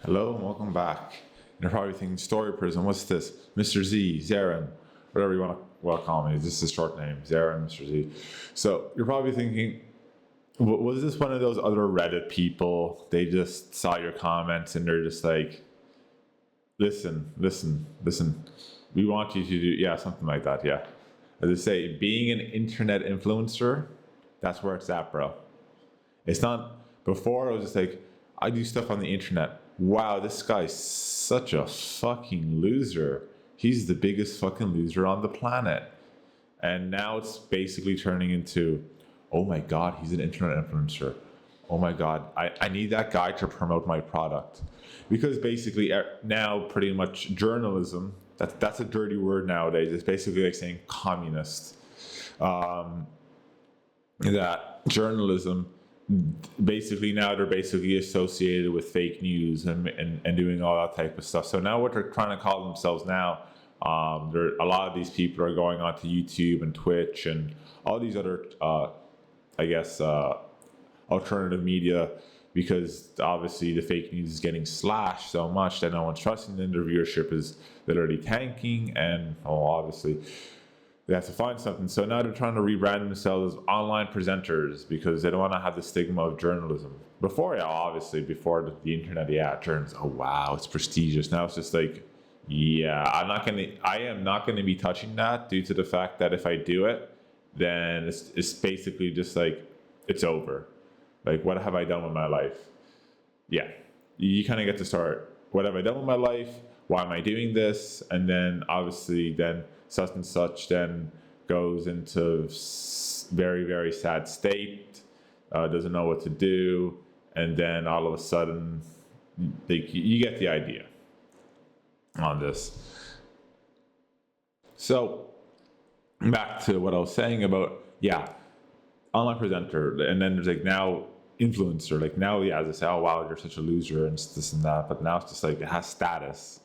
Hello and welcome back. You're probably thinking, Story Prism, what's this? Mr. Z, Zarin, whatever you want to call me. This is a short name, Zarin, Mr. Z. So you're probably thinking, was this one of those other Reddit people? They just saw your comments and they're just like, listen. We want you to do, yeah, something like that, yeah. As I say, being an internet influencer, that's where it's at, bro. It's not, before I was just like, I do stuff on the internet. Wow, this guy's such a fucking loser. He's the biggest fucking loser on the planet. And now it's basically turning into, oh my God, he's an internet influencer. Oh my God, I need that guy to promote my product. Because basically now pretty much journalism, that's a dirty word nowadays. It's basically like saying communist. That journalism, basically now they're basically associated with fake news and doing all that type of stuff. So now what they're trying to call themselves now, a lot of these people are going onto YouTube and Twitch and all these other, alternative media, because obviously the fake news is getting slashed so much that no one's trusting them. Their viewership is literally tanking, and obviously they have to find something. So now they're trying to rebrand themselves as online presenters because they don't want to have the stigma of journalism. Before, yeah, obviously, before the internet, yeah, it turns, oh wow, it's prestigious. Now it's just like, yeah, I am not gonna be touching that, due to the fact that if I do it, then it's basically just like, it's over. Like, what have I done with my life? Yeah, you kind of get to start, what have I done with my life? Why am I doing this? And then obviously then such and such then goes into very, very sad state, doesn't know what to do. And then all of a sudden, you get the idea on this. So back to what I was saying about, yeah, online presenter. And then there's like now influencer, like now, yeah, they say, oh wow, you're such a loser and this and that. But now it's just like, it has status.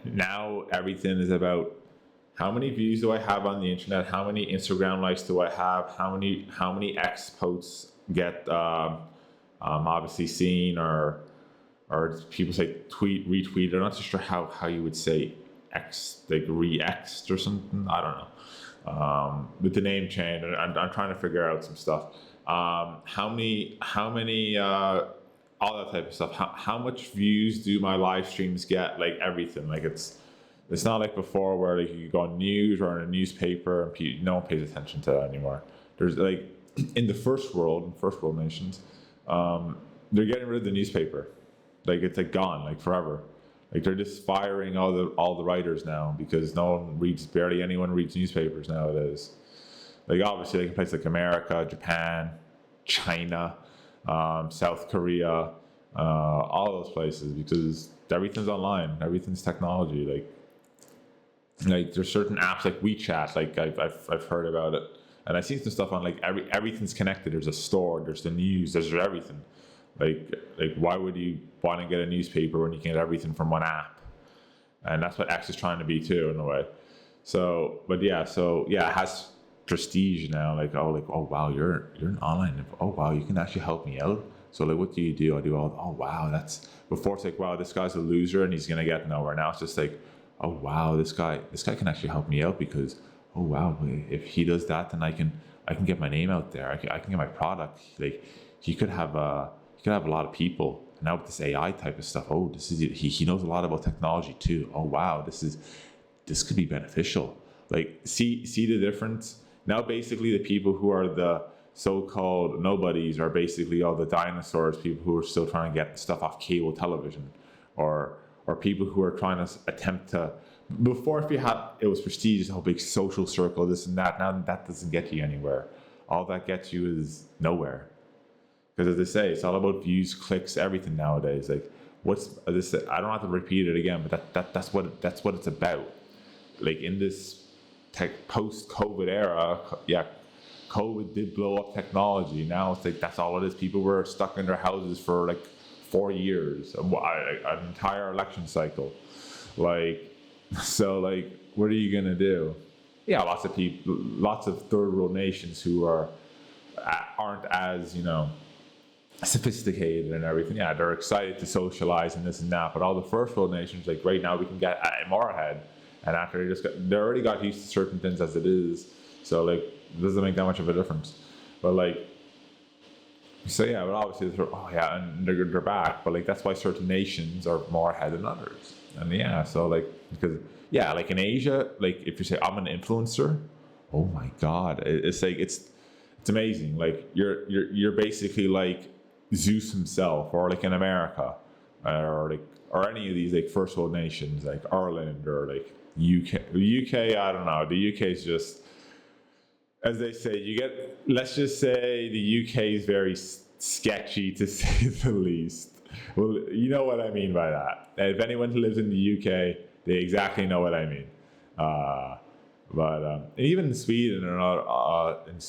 Now everything is about, how many views do I have on the internet? How many Instagram likes do I have? How many X posts get obviously seen, or people say tweet, retweet. I'm not so sure how you would say X, like re-Xed or something. I don't know. With the name change, I'm trying to figure out some stuff. How many all that type of stuff. How much views do my live streams get? Like everything. Like it's not like before where like you go on news or in a newspaper and no one pays attention to that anymore. There's like in first world nations, they're getting rid of the newspaper. Like it's like gone, like forever. Like they're just firing all the writers now because barely anyone reads newspapers nowadays. Like obviously like in places like America, Japan, China, South Korea, all those places, because everything's online, everything's technology. Like there's certain apps like WeChat, like I've heard about it, and I've seen some stuff on like everything's connected. There's a store, there's the news, there's everything. Like why would you want to get a newspaper when you can get everything from one app? And that's what X is trying to be too, in a way. So it has prestige now. Like oh wow, you're an online. Oh wow, you can actually help me out. So like, what do you do? I do all. Oh wow, that's before it's like, wow, this guy's a loser and he's gonna get nowhere. Now it's just like, oh wow, this guy can actually help me out, because oh wow, if he does that, then I can get my name out there. I can get my product. Like he could have a lot of people. And now with this AI type of stuff, oh, he knows a lot about technology too. Oh wow, this could be beneficial. Like see the difference. Now basically the people who are the so-called nobodies are basically all the dinosaurs, people who are still trying to get stuff off cable television, or people who are trying to attempt to, before if you had, it was prestigious, a whole big social circle, this and that. Now that doesn't get you anywhere. All that gets you is nowhere. Because as they say, it's all about views, clicks, everything nowadays. Like I don't have to repeat it again, but that's what it's about. Like in this post-COVID era, yeah, COVID did blow up technology. Now it's like that's all it is. People were stuck in their houses for like 4 years, an entire election cycle. Like, so like, what are you gonna do? Yeah, lots of people, lots of third world nations who aren't as sophisticated and everything. Yeah, they're excited to socialize and this and that. But all the first world nations, like right now, we can get more ahead, and after they already got used to certain things as it is. So like, it doesn't make that much of a difference. But like, so yeah, but obviously, oh yeah, and they're back. But like, that's why certain nations are more ahead than others. And yeah, so like, because yeah, like in Asia, like if you say I'm an influencer, oh my god, it's like it's amazing. Like you're basically like Zeus himself, or like in America, or any of these like first world nations, like Ireland or like UK. I don't know. The UK is just, as they say, you get. Let's just say the UK is very sketchy, to say the least. Well, you know what I mean by that. If anyone who lives in the UK, they exactly know what I mean. But even in Sweden and in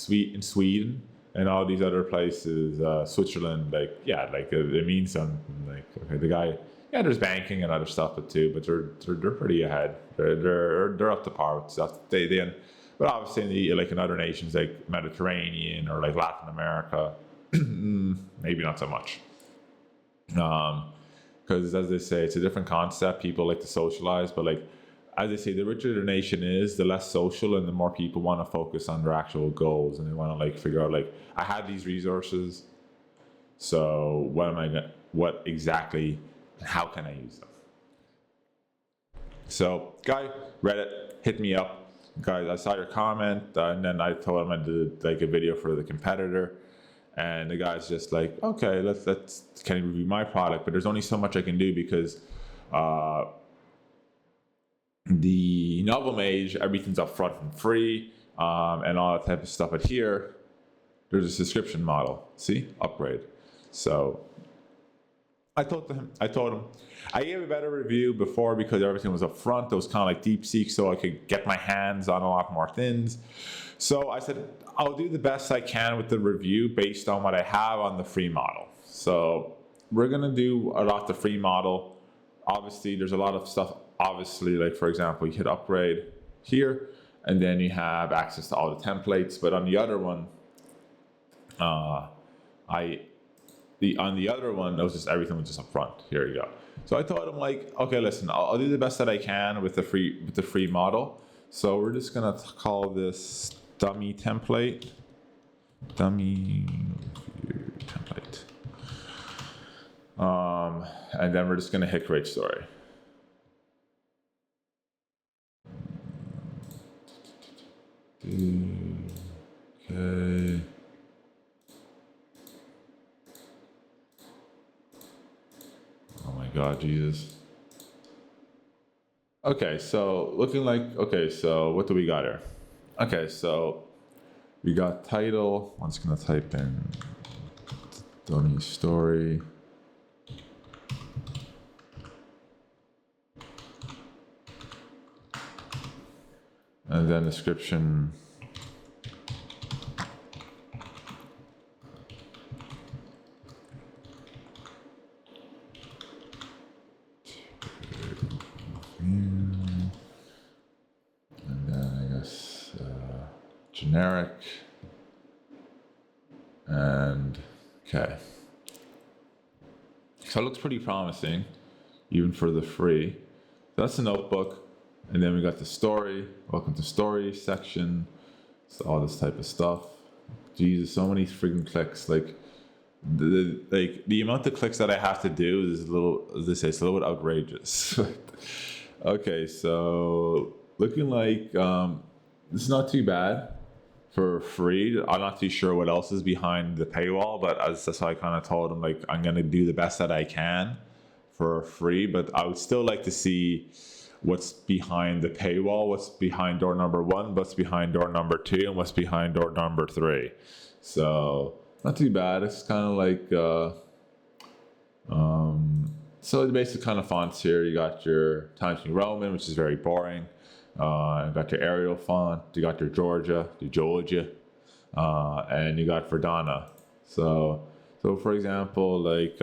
Sweden and all these other places, Switzerland, like yeah, like it means something. Like okay, the guy, yeah, there's banking and other stuff, but they're pretty ahead. They're up to par with stuff. But obviously, in other nations like Mediterranean or like Latin America, maybe not so much. Because as they say, it's a different concept. People like to socialize, but like as they say, the richer the nation is, the less social, and the more people want to focus on their actual goals, and they want to like figure out like I have these resources, so what exactly, and how can I use them? So, guy, Reddit, hit me up. Guys, I saw your comment, and then I told him I did like a video for the competitor, and the guy's just like, okay, let's can you review my product? But there's only so much I can do because the novel Mage, everything's up front and free, and all that type of stuff. But here, there's a subscription model. See, upgrade. So I told him, I gave a better review before because everything was up front. It was kind of like DeepSeek, so I could get my hands on a lot more things. So I said, I'll do the best I can with the review based on what I have on the free model. So we're going to do a lot the free model. Obviously, there's a lot of stuff. Obviously, like for example, you hit upgrade here, and then you have access to all the templates. But on the other one, on the other one, it was just everything was just up front. Here you go. So I told him like, okay, listen, I'll do the best that I can with the free model. So we're just gonna call this dummy template. And then we're just gonna hit create story. Okay. Oh my God, Jesus. Okay, so looking like, okay, so what do we got here? Okay, so we got title. I'm just gonna type in dummy story. And then description. And then I guess generic. And okay. So it looks pretty promising, even for the free. That's the notebook. And then we got the story, welcome to story section. So all this type of stuff. Jesus, so many freaking clicks. Like the amount of clicks that I have to do is a little, as they say, it's a little bit outrageous. Okay, so looking like this is not too bad for free. I'm not too sure what else is behind the paywall, but that's why I kind of told him like I'm gonna do the best that I can for free. But I would still like to see what's behind the paywall, what's behind door number 1, what's behind door number 2, and what's behind door number 3. So not too bad. It's kind of like so the basic kind of fonts here. You got your Times New Roman, which is very boring. You got your Arial font. You got your Georgia, and you got Verdana. So for example, like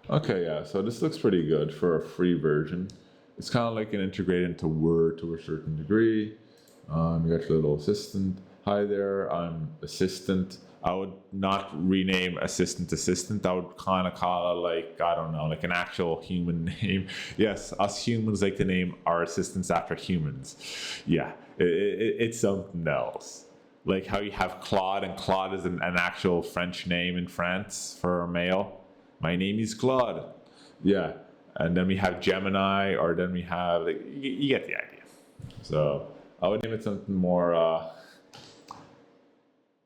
okay, yeah, so this looks pretty good for a free version. It's kind of like an integrated into Word to a certain degree. You got your little assistant. Hi there, I'm assistant. I would not rename assistant. I would kind of call it like, I don't know, like an actual human name. Yes, us humans like to name our assistants after humans. Yeah, it's something else. Like how you have Claude, and Claude is an actual French name in France for a male. My name is Claude. Yeah, and then we have Gemini, or then we have, like, you get the idea. So I would name it something more,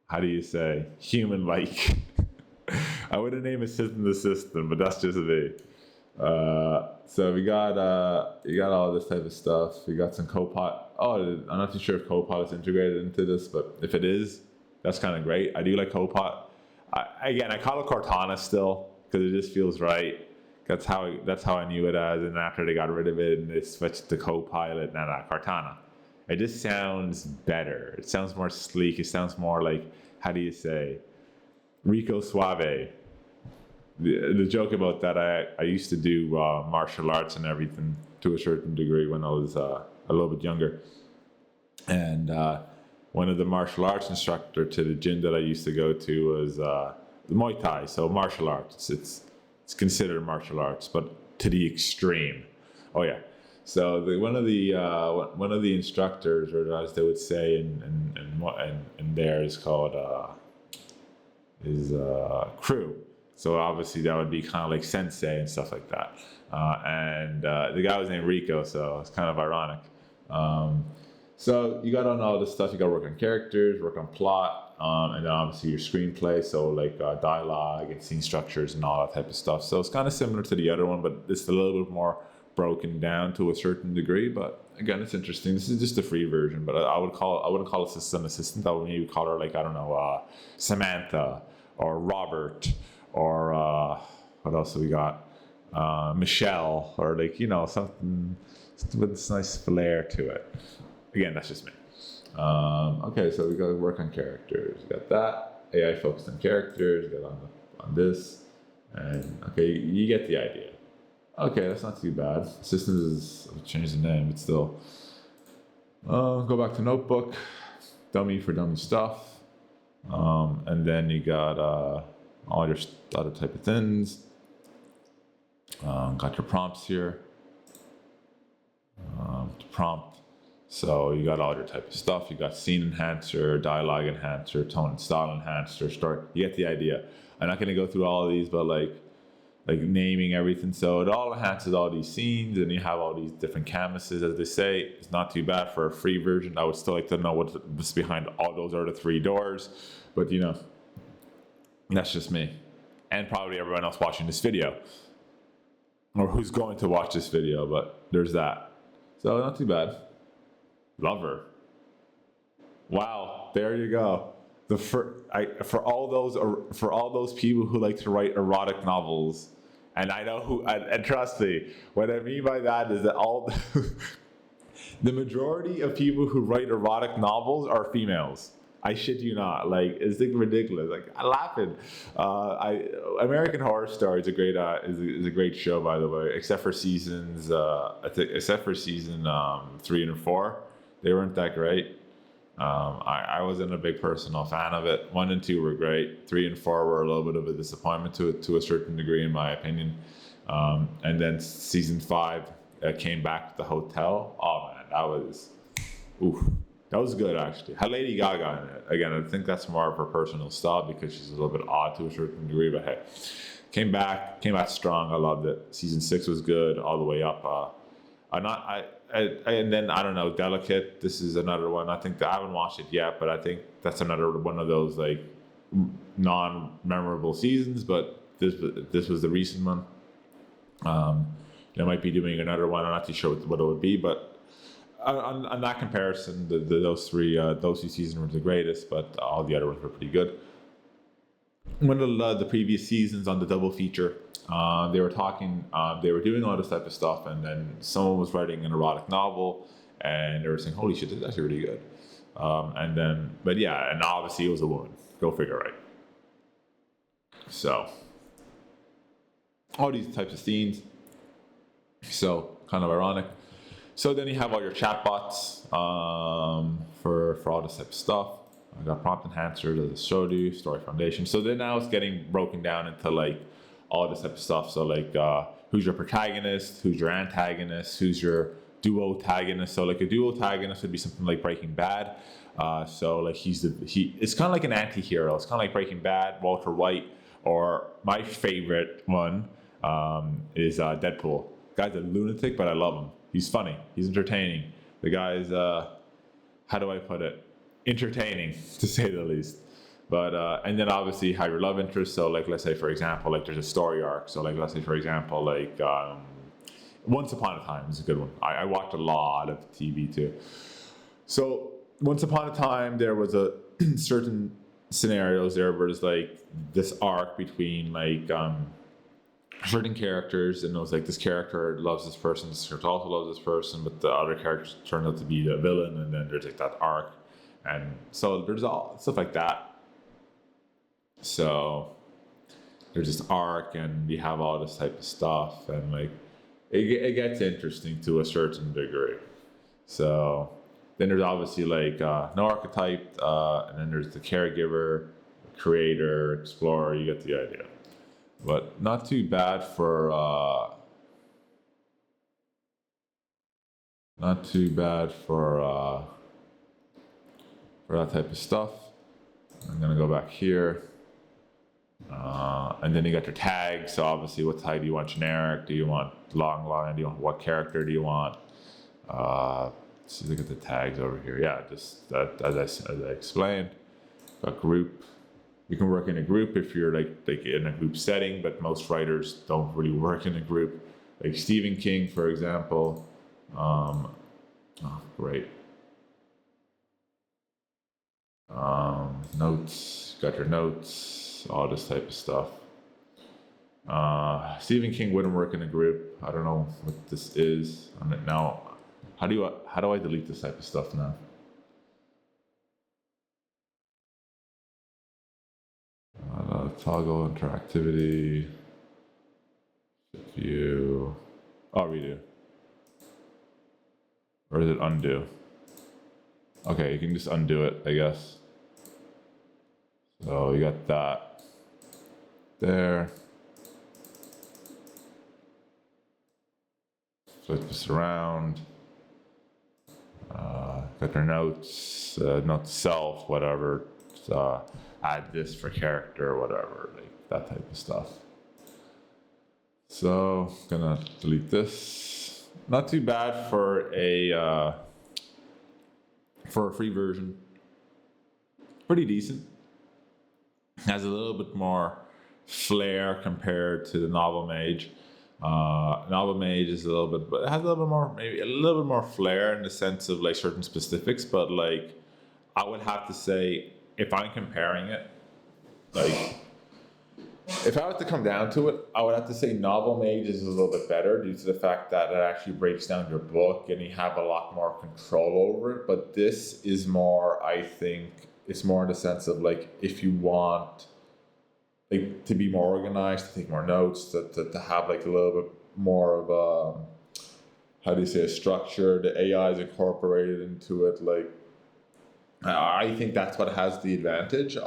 how do you say, human-like. I wouldn't name assistant, but that's just me. So we got you got all this type of stuff. We got some Copilot. Oh, I'm not too sure if Copilot's integrated into this, but if it is, that's kind of great. I do like Copilot. I call it Cortana still because it just feels right. That's how I knew it as, and after they got rid of it and they switched to Copilot, Cortana. It just sounds better. It sounds more sleek. It sounds more like, how do you say, Rico Suave. The joke about that, I used to do martial arts and everything to a certain degree when I was a little bit younger. And one of the martial arts instructor to the gym that I used to go to was the Muay Thai, so martial arts. It's considered martial arts, but to the extreme. Oh yeah. So one of the instructors, or as they would say in there, is called crew. So obviously that would be kind of like sensei and stuff like that. And the guy was named Rico, so it's kind of ironic. So you got on all this stuff. You got to work on characters, work on plot, and then obviously your screenplay. So like dialogue and scene structures and all that type of stuff. So it's kind of similar to the other one, but it's a little bit more broken down to a certain degree. But again, it's interesting. This is just a free version, but I wouldn't call it an assistant. I would maybe call her, like, I don't know, Samantha or Robert, or what else have we got? Michelle, or like, something with this nice flair to it. Again, that's just me. Okay, so we got to work on characters. We got that. AI focused on characters. Got on this. And okay, you get the idea. Okay, that's not too bad. Systems is, I'll change the name, but still. Go back to notebook. Dummy for dummy stuff. And then you got all your other type of things. Got your prompts here. Prompt. So you got all your type of stuff. You got scene enhancer, dialogue enhancer, tone and style enhancer, story. You get the idea. I'm not going to go through all of these, but like naming everything. So it all enhances all these scenes, and you have all these different canvases, as they say. It's not too bad for a free version. I would still like to know what's behind all those other 3 doors, but that's just me, and probably everyone else watching this video, or who's going to watch this video. But there's that. So not too bad. Lover. Wow, there you go. For all those people who like to write erotic novels, and I know who, and trust me, what I mean by that is that all the majority of people who write erotic novels are females. I shit you not. Like, it's like ridiculous. Like, I'm laughing. American Horror Story is a great show, by the way. Except for season 3 and 4, they weren't that great. I wasn't a big personal fan of it. 1 and 2 were great. 3 and 4 were a little bit of a disappointment to a certain degree, in my opinion. And then season 5 came back to the hotel. Oh man, that was good, actually. Had Lady Gaga in it. Again, I think that's more of her personal style because she's a little bit odd to a certain degree. But hey, came back strong. I loved it. Season 6 was good all the way up. And then I don't know, Delicate. This is another one. I think that I haven't watched it yet, but I think that's another one of those like non-memorable seasons. But this was the recent one. They might be doing another one. I'm not too sure what it would be, but on that comparison, those two seasons were the greatest, but all the other ones were pretty good. One of the previous seasons on the double feature, they were doing all this type of stuff, and then someone was writing an erotic novel, and they were saying, "Holy shit, this is actually really good." And obviously it was a woman. Go figure, right? So all these types of scenes. So kind of ironic. So then you have all your chatbots for all this type of stuff. I got prompt enhancer, that I showed you, story foundation. So then now it's getting broken down into like all this type of stuff. So like who's your protagonist, who's your antagonist, who's your duotagonist. So like a duotagonist would be something like Breaking Bad. So like it's kind of like an anti-hero. It's kind of like Breaking Bad, Walter White, or my favorite one is Deadpool. Guy's a lunatic, but I love him. He's funny. He's entertaining. The guy's how do I put it? Entertaining, to say the least. But and then obviously you have your love interest. So like let's say for example, like there's a story arc. So like let's say for example, like Once Upon a Time is a good one. I watched a lot of TV too. So Once Upon a Time, there was a certain scenarios there where there's like this arc between like certain characters, and it was like this character loves this person, this character also loves this person, but the other characters turn out to be the villain, and then there's like that arc, and so there's all stuff like that. So there's this arc, and we have all this type of stuff, and like it gets interesting to a certain degree. So then there's obviously like no archetype, and then there's the caregiver, creator, explorer. You get the idea, but not too bad for that type of stuff. I'm gonna go back here. And then you got your tags. So obviously, what tag do you want? Generic? Do you want long line? Do you want what character do you want? Let's look at the tags over here. Yeah, just that as I explained. Got group. You can work in a group if you're like in a group setting, but most writers don't really work in a group. Like Stephen King, for example. Great. Notes. Got your notes. All this type of stuff. Stephen King wouldn't work in a group. I don't know what this is. Now, how do I delete this type of stuff now? Toggle interactivity. View. Oh, redo. Or is it undo? Okay, you can just undo it, I guess. So you got that there. Flip this around. Got their notes, note self, whatever. Add this for character or whatever, like that type of stuff. So gonna delete this. Not too bad for a free version. Pretty decent. Has a little bit more flair compared to the Novel Mage. Novel Mage is a little bit, but it has a little bit more, maybe a little bit more flair in the sense of like certain specifics. But like, I would have to say, if I'm comparing it, like, if I was to come down to it, I would have to say Novel Mage is a little bit better due to the fact that it actually breaks down your book and you have a lot more control over it. But this is more, I think, it's more in the sense of like, if you want like to be more organized, to take more notes, to have like a little bit more of a, how do you say, a structure, the AI is incorporated into it. Like, I think that's what has the advantage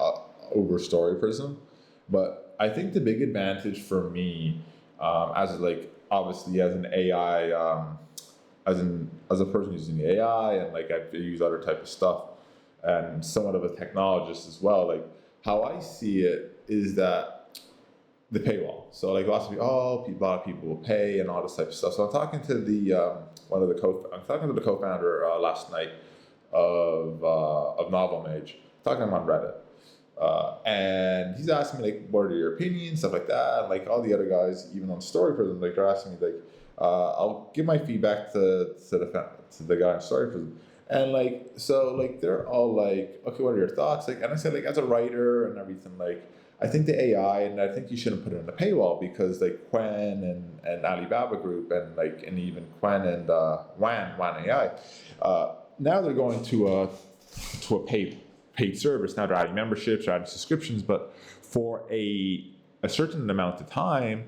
over Story Prism. But I think the big advantage for me, as like obviously as an AI, as a person using the AI, and like I use other type of stuff, and somewhat of a technologist as well. Like how I see it is that the paywall. So like lots of people, a lot of people will pay and all this type of stuff. So I'm talking to the co-founder last night of Novel Mage, talking to him on Reddit. And he's asking me like, what are your opinions, stuff like that. And like all the other guys, even on Story Prism, like they're asking me like, I'll give my feedback to the guy on Story Prism. And like, so like they're all like, okay, what are your thoughts? Like, and I said like, as a writer and everything, like, I think the AI, and I think you shouldn't put it in a paywall because like Quen and Alibaba Group and like, and even Quen and WAN AI, now they're going to a paid service. Now they're adding memberships, they're adding subscriptions, but for a certain amount of time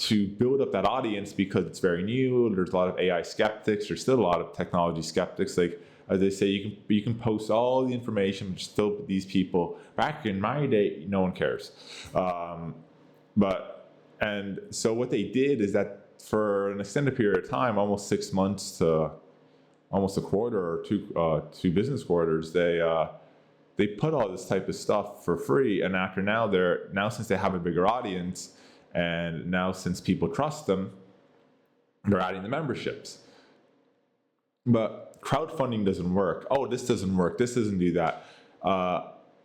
to build up that audience because it's very new. There's a lot of AI skeptics. There's still a lot of technology skeptics. Like as they say, you can post all the information, but still these people. Back in my day, no one cares. And so what they did is that for an extended period of time, almost 6 months to almost a quarter or two business quarters, they put all this type of stuff for free. And after now since they have a bigger audience, and now since people trust them, they're adding the memberships. But crowdfunding doesn't work. Oh, this doesn't work. This doesn't do that.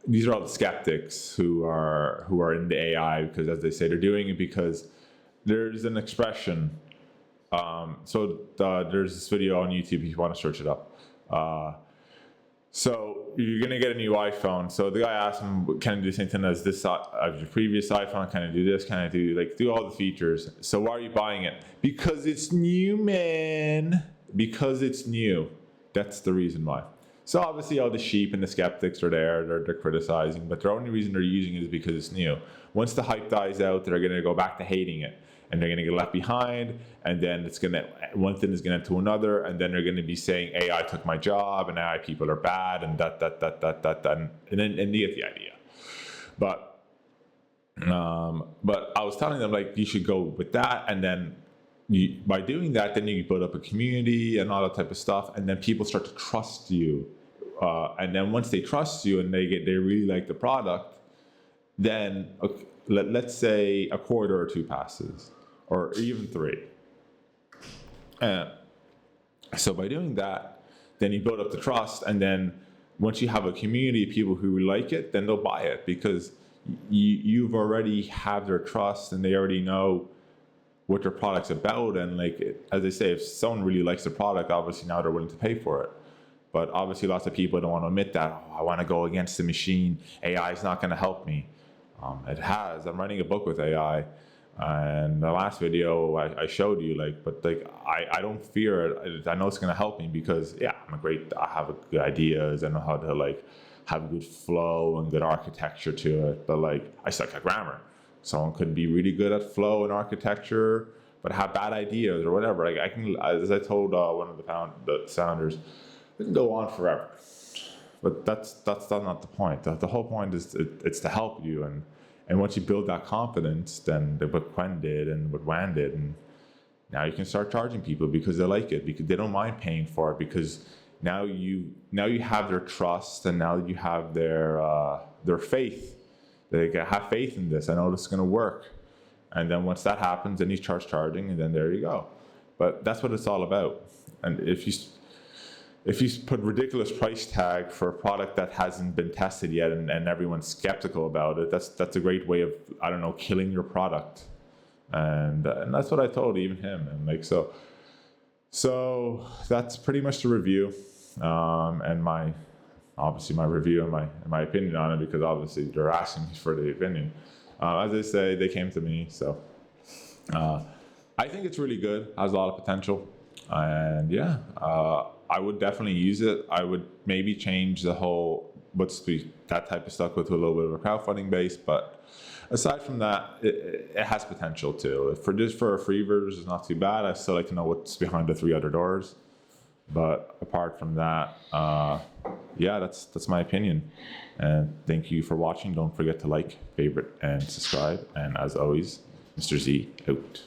These are all the skeptics who are in the AI, because as they say, they're doing it because there's an expression. There's this video on YouTube if you want to search it up. So you're gonna get a new iPhone. So the guy asked him, "Can I do the same thing as this as your previous iPhone? Can I do this? Can I do all the features?" So why are you buying it? Because it's new, man. Because it's new. That's the reason why. So obviously all the sheep and the skeptics are there. They're criticizing, but the only reason they're using it is because it's new. Once the hype dies out, they're gonna go back to hating it. And they're going to get left behind, and then one thing is going to another, and then they're going to be saying AI took my job, and AI people are bad, and that, and you get the idea. But I was telling them, like, you should go with that, and then by doing that, then you build up a community and all that type of stuff, and then people start to trust you, and then once they trust you and they really like the product, then let's say a quarter or two passes, or even 3. So by doing that, then you build up the trust, and then once you have a community of people who like it, then they'll buy it because you've already have their trust, and they already know what their product's about. And like, as they say, if someone really likes the product, obviously now they're willing to pay for it. But obviously lots of people don't want to admit that. Oh, I want to go against the machine. AI is not going to help me. It has. I'm writing a book with AI, and the last video I showed you, I don't fear it. I know it's going to help me because I have good ideas. I know how to have a good flow and good architecture to it. But I suck at grammar. Someone could be really good at flow and architecture, but have bad ideas or whatever. I can, as I told one of the founders, we can go on forever. But that's not the point. The whole point is it's to help you, and once you build that confidence, then what Quen did and what Wan did, and now you can start charging people because they like it, because they don't mind paying for it, because now you have their trust, and now you have their faith. They have faith in this. I know this is going to work, and then once that happens, then you start charging, and then there you go. But that's what it's all about. And if you put ridiculous price tag for a product that hasn't been tested yet, and everyone's skeptical about it, that's a great way of, I don't know, killing your product. And that's what I told even him. And so that's pretty much the review, and my review and my opinion on it, because obviously they're asking me for the opinion. As I say, they came to me, so I think it's really good, has a lot of potential, and I would definitely use it. I would maybe change the whole that type of stuff with a little bit of a crowdfunding base, but aside from that, it has potential too. For a free version, it's not too bad. I still like to know what's behind the 3 other doors, but apart from that, that's my opinion. And thank you for watching. Don't forget to like, favorite, and subscribe. And as always, Mr. Z out.